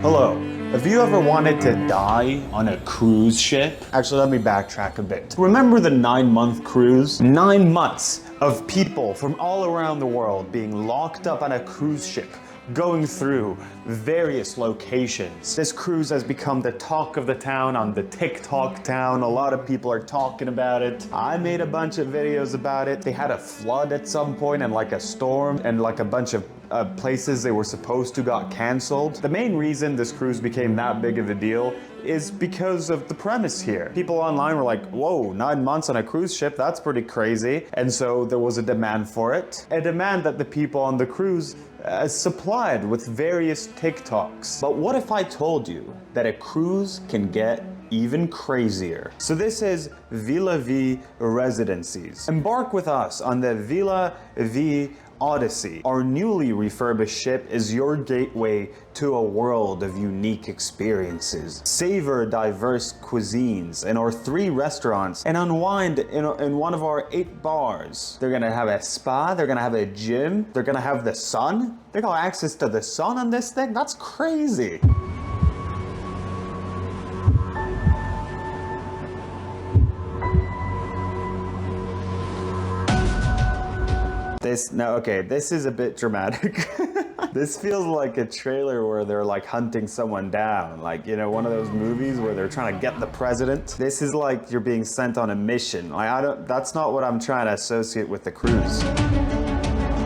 Hello. Have you ever wanted to die on a cruise ship? Actually, let me backtrack a bit. Remember the 9-month cruise? 9 months of people from all around the world being locked up on a cruise ship, going through various locations. This cruise has become the talk of the town on the TikTok town. A lot of people are talking about it. I made a bunch of videos about it. They had a flood at some point and like a storm and like a bunch of places they were supposed to got canceled. The main reason this cruise became that big of a deal is because of the premise here. People online were like, whoa, 9 months on a cruise ship, that's pretty crazy. And so there was a demand for it. A demand that the people on the cruise supplied with various TikToks. But what if I told you that a cruise can get even crazier? So this is Villa V Residencies. Embark with us on the Villa V Odyssey. Our newly refurbished ship is your gateway to a world of unique experiences. Savor diverse cuisines in our 3 restaurants and unwind in one of our 8 bars. They're gonna have a spa, they're gonna have a gym, they're gonna have the sun. They got access to the sun on this thing? That's crazy. This is a bit dramatic. This feels like a trailer where they're like hunting someone down. Like, you know, one of those movies where they're trying to get the president. This is like you're being sent on a mission. Like, that's not what I'm trying to associate with the cruise.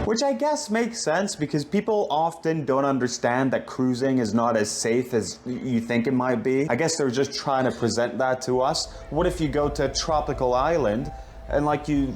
Which I guess makes sense because people often don't understand that cruising is not as safe as you think it might be. I guess they're just trying to present that to us. What if you go to a tropical island and like you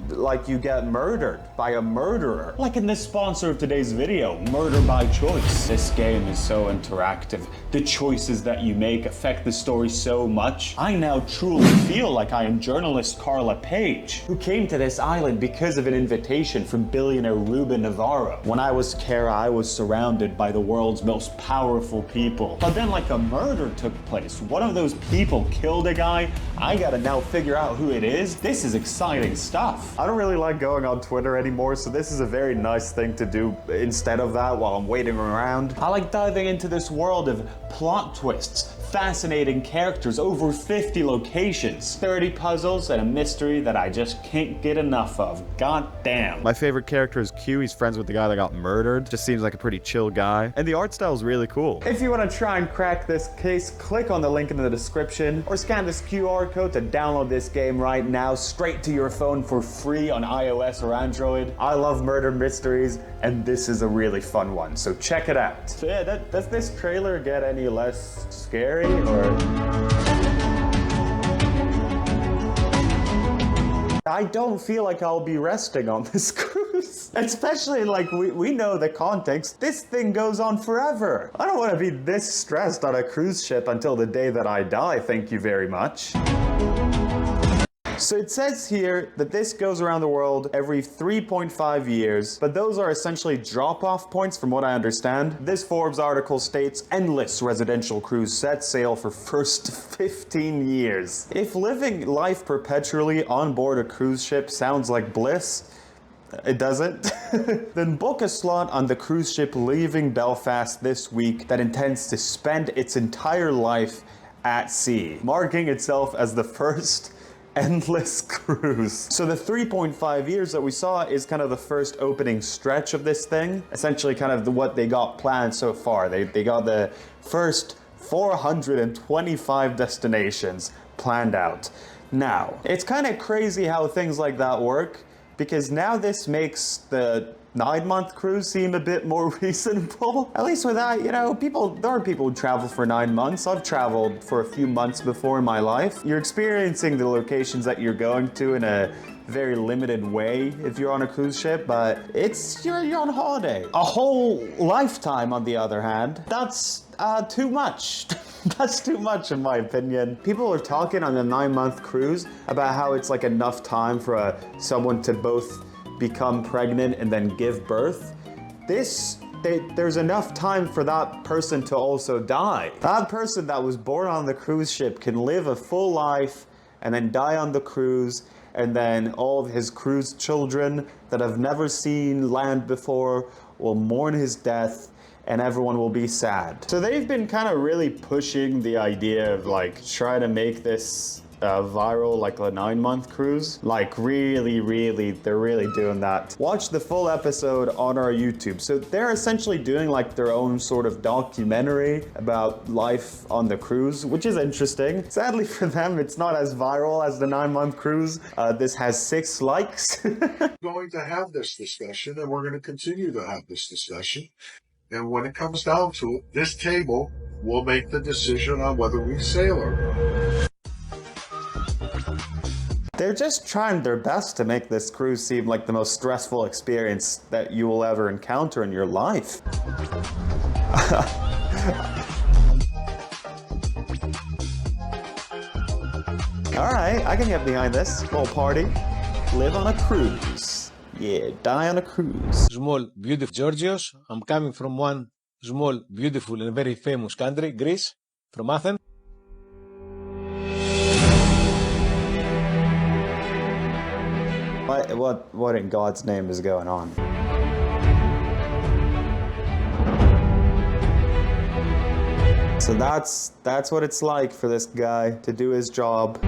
get murdered by a murderer? Like in this sponsor of today's video, Murder by Choice. This game is so interactive. The choices that you make affect the story so much. I now truly feel like I am journalist Carla Page, who came to this island because of an invitation from billionaire Ruben Navarro. When I was Kara, I was surrounded by the world's most powerful people. But then like a murder took place. One of those people killed a guy. I gotta now figure out who it is. This is exciting stuff. I don't really like going on Twitter anymore, so this is a very nice thing to do instead of that while I'm waiting around. I like diving into this world of plot twists, fascinating characters, over 50 locations, 30 puzzles, and a mystery that I just can't get enough of. God damn. My favorite character is Q. He's friends with the guy that got murdered. Just seems like a pretty chill guy. And the art style is really cool. If you want to try and crack this case, click on the link in the description or scan this QR code to download this game right now straight to your phone for free on iOS or Android. I love murder mysteries, and this is a really fun one, so check it out. So yeah, does this trailer get any less scary, or? I don't feel like I'll be resting on this cruise. Especially like we know the context. This thing goes on forever. I don't want to be this stressed on a cruise ship until the day that I die, thank you very much. So it says here that this goes around the world every 3.5 years, but those are essentially drop-off points from what I understand. This Forbes article states endless residential cruise set sail for first 15 years. If living life perpetually on board a cruise ship sounds like bliss, it doesn't? Then book a slot on the cruise ship leaving Belfast this week that intends to spend its entire life at sea, marking itself as the first endless cruise. So the 3.5 years that we saw is kind of the first opening stretch of this thing. Essentially kind of what they got planned so far. They got the first 425 destinations planned out. Now, it's kind of crazy how things like that work, because now this makes the 9-month cruise seem a bit more reasonable. At least with that, you know, there are people who travel for 9 months. I've traveled for a few months before in my life. You're experiencing the locations that you're going to in a very limited way if you're on a cruise ship, but you're on holiday. A whole lifetime, on the other hand, that's too much. That's too much in my opinion. People are talking on a 9-month cruise about how it's like enough time for someone to both become pregnant and then give birth. There's enough time for that person to also die. That person that was born on the cruise ship can live a full life and then die on the cruise, and then all of his cruise children that have never seen land before will mourn his death and everyone will be sad. So they've been kind of really pushing the idea of like trying to make this viral, like a 9-month cruise. Like really, they're really doing that. Watch the full episode on our YouTube. So they're essentially doing like their own sort of documentary about life on the cruise, which is interesting. Sadly for them, it's not as viral as the 9-month cruise. This has 6 likes. Going to have this discussion, and we're going to continue to have this discussion. And when it comes down to it, this table will make the decision on whether we sail or not. They're just trying their best to make this cruise seem like the most stressful experience that you will ever encounter in your life. Alright, I can get behind this. Little party. Live on a cruise. Yeah, die on a cruise. Small, beautiful Georgios. I'm coming from one small, beautiful and very famous country, Greece, from Athens. What in God's name is going on? So that's what it's like for this guy to do his job.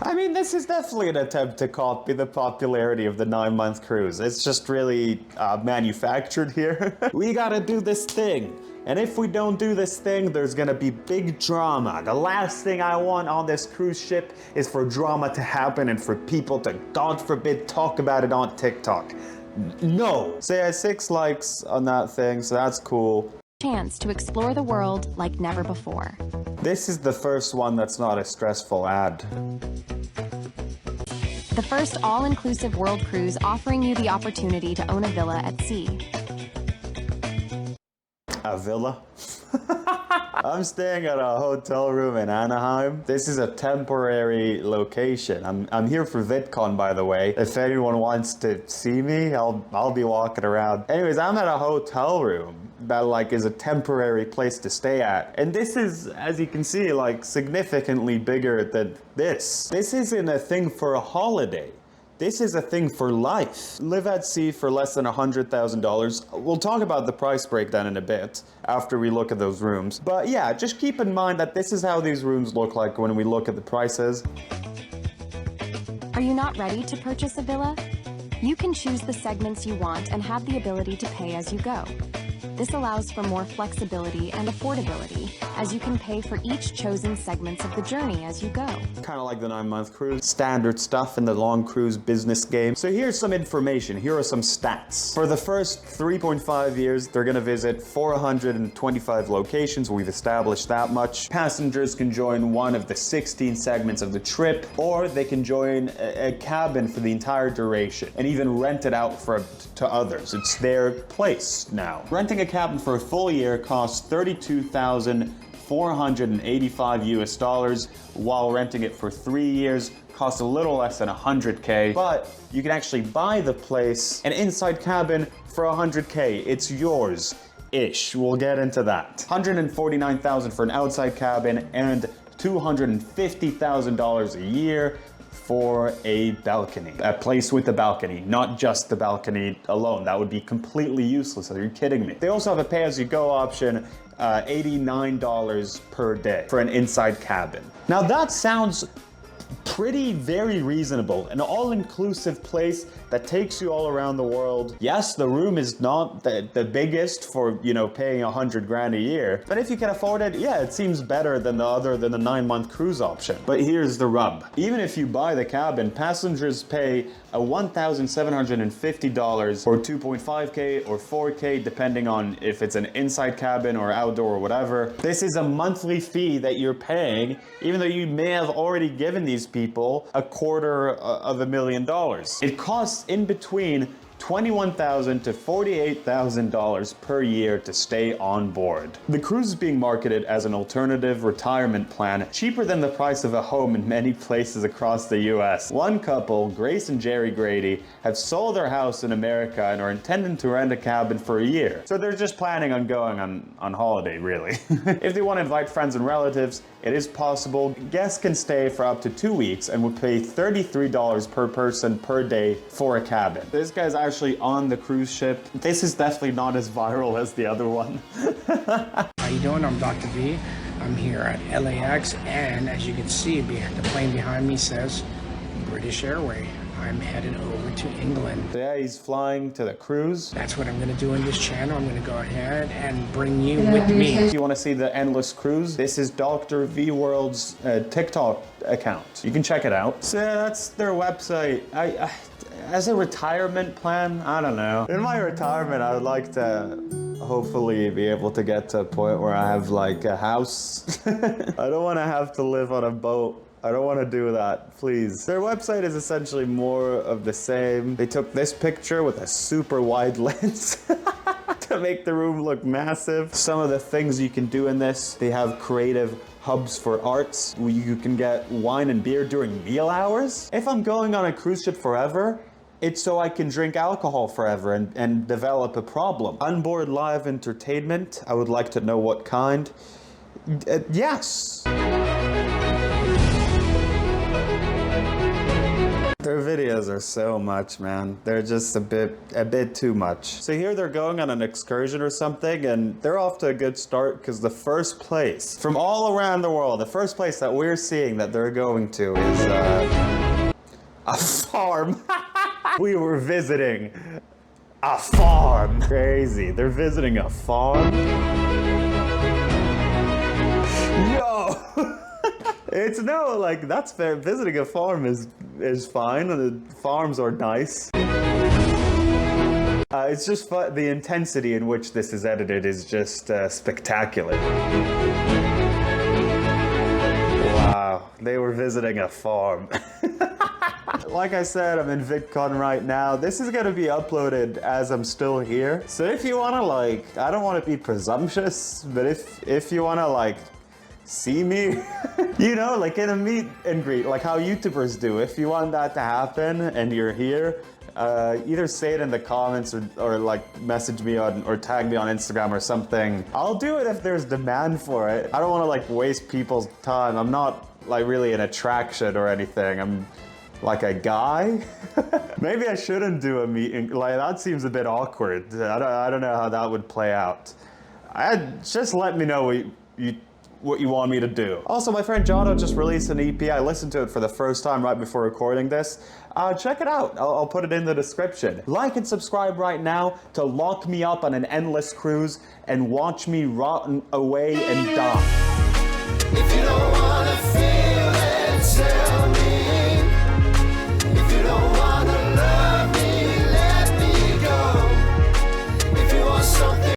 I mean, this is definitely an attempt to copy the popularity of the 9-month cruise. It's just really manufactured here. We gotta do this thing. And if we don't do this thing, there's gonna be big drama. The last thing I want on this cruise ship is for drama to happen and for people to, God forbid, talk about it on TikTok. No. So yeah, 6 likes on that thing, so that's cool. Chance to explore the world like never before. This is the first one that's not a stressful ad. The first all-inclusive world cruise offering you the opportunity to own a villa at sea. A villa? I'm staying at a hotel room in Anaheim. This is a temporary location. I'm here for VidCon, by the way. If anyone wants to see me, I'll be walking around. Anyways, I'm at a hotel room that like is a temporary place to stay at. And this is, as you can see, like significantly bigger than this. This isn't a thing for a holiday. This is a thing for life. Live at sea for less than $100,000. We'll talk about the price breakdown in a bit after we look at those rooms. But yeah, just keep in mind that this is how these rooms look like when we look at the prices. Are you not ready to purchase a villa? You can choose the segments you want and have the ability to pay as you go. This allows for more flexibility and affordability, as you can pay for each chosen segments of the journey as you go. Kind of like the 9-month cruise. Standard stuff in the long cruise business game. So here's some information. Here are some stats. For the first 3.5 years, they're going to visit 425 locations. We've established that much. Passengers can join one of the 16 segments of the trip, or they can join a cabin for the entire duration and even rent it out to others. It's their place now. Renting a cabin for a full year costs $32,485 while renting it for 3 years costs a little less than $100K, but you can actually buy the place, an inside cabin, for $100K. It's yours ish. We'll get into that. $149,000 for an outside cabin and $250,000 a year for a balcony. A place with a balcony, not just the balcony alone. That would be completely useless. Are you kidding me? They also have a pay-as-you-go option, $89 per day for an inside cabin. Now that sounds very reasonable. An all-inclusive place that takes you all around the world. Yes, the room is not the biggest for, you know, paying $100,000 a year. But if you can afford it, yeah, it seems better than the 9-month cruise option. But here's the rub. Even if you buy the cabin, passengers pay a $1,750 or 2.5K or 4K, depending on if it's an inside cabin or outdoor or whatever. This is a monthly fee that you're paying, even though you may have already given these people $250,000. It costs in between $21,000 to $48,000 per year to stay on board. The cruise is being marketed as an alternative retirement plan, cheaper than the price of a home in many places across the US. One couple, Grace and Jerry Grady, have sold their house in America and are intending to rent a cabin for a year. So they're just planning on going on holiday, really. If they want to invite friends and relatives, it is possible. Guests can stay for up to 2 weeks and would pay $33 per person per day for a cabin. This guy's actually on the cruise ship. This is definitely not as viral as the other one. How you doing? I'm Dr. V. I'm here at LAX, and as you can see, the plane behind me says British Airways. I'm headed over to England. So yeah, he's flying to the cruise. That's what I'm going to do in this channel. I'm going to go ahead and bring you with me. If you want to see the endless cruise, this is Dr. V World's TikTok account. You can check it out. So yeah, that's their website. As a retirement plan, I don't know. In my retirement, I would like to hopefully be able to get to a point where I have like a house. I don't want to have to live on a boat. I don't want to do that, please. Their website is essentially more of the same. They took this picture with a super wide lens to make the room look massive. Some of the things you can do in this, they have creative hubs for arts where you can get wine and beer during meal hours. If I'm going on a cruise ship forever, it's so I can drink alcohol forever and develop a problem. Onboard live entertainment, I would like to know what kind. Yes. Their videos are so much, man. They're just a bit too much. So here they're going on an excursion or something, and they're off to a good start because the first place from all around the world, the first place that we're seeing that they're going to is a farm. We were visiting a farm. Crazy. They're visiting a farm. Yo! It's no, like, that's fair. Visiting a farm is fine. The farms are nice. It's just the intensity in which this is edited is just spectacular. Wow, they were visiting a farm. Like I said, I'm in VidCon right now. This is gonna be uploaded as I'm still here. So if you wanna, like, I don't wanna be presumptuous, but if you wanna, like, see me, you know, like in a meet and greet, like how YouTubers do. If you want that to happen and you're here, either say it in the comments or like message me on or tag me on Instagram or something. I'll do it if there's demand for it. I don't want to like waste people's time. I'm not like really an attraction or anything. I'm like a guy. Maybe I shouldn't do a meeting. Like that seems a bit awkward. I don't know how that would play out. Just let me know what you want me to do. Also, my friend Jono just released an EP. I listened to it for the first time right before recording this. Check it out. I'll put it in the description. Like and subscribe right now to lock me up on an endless cruise and watch me rot away and die. If you don't wanna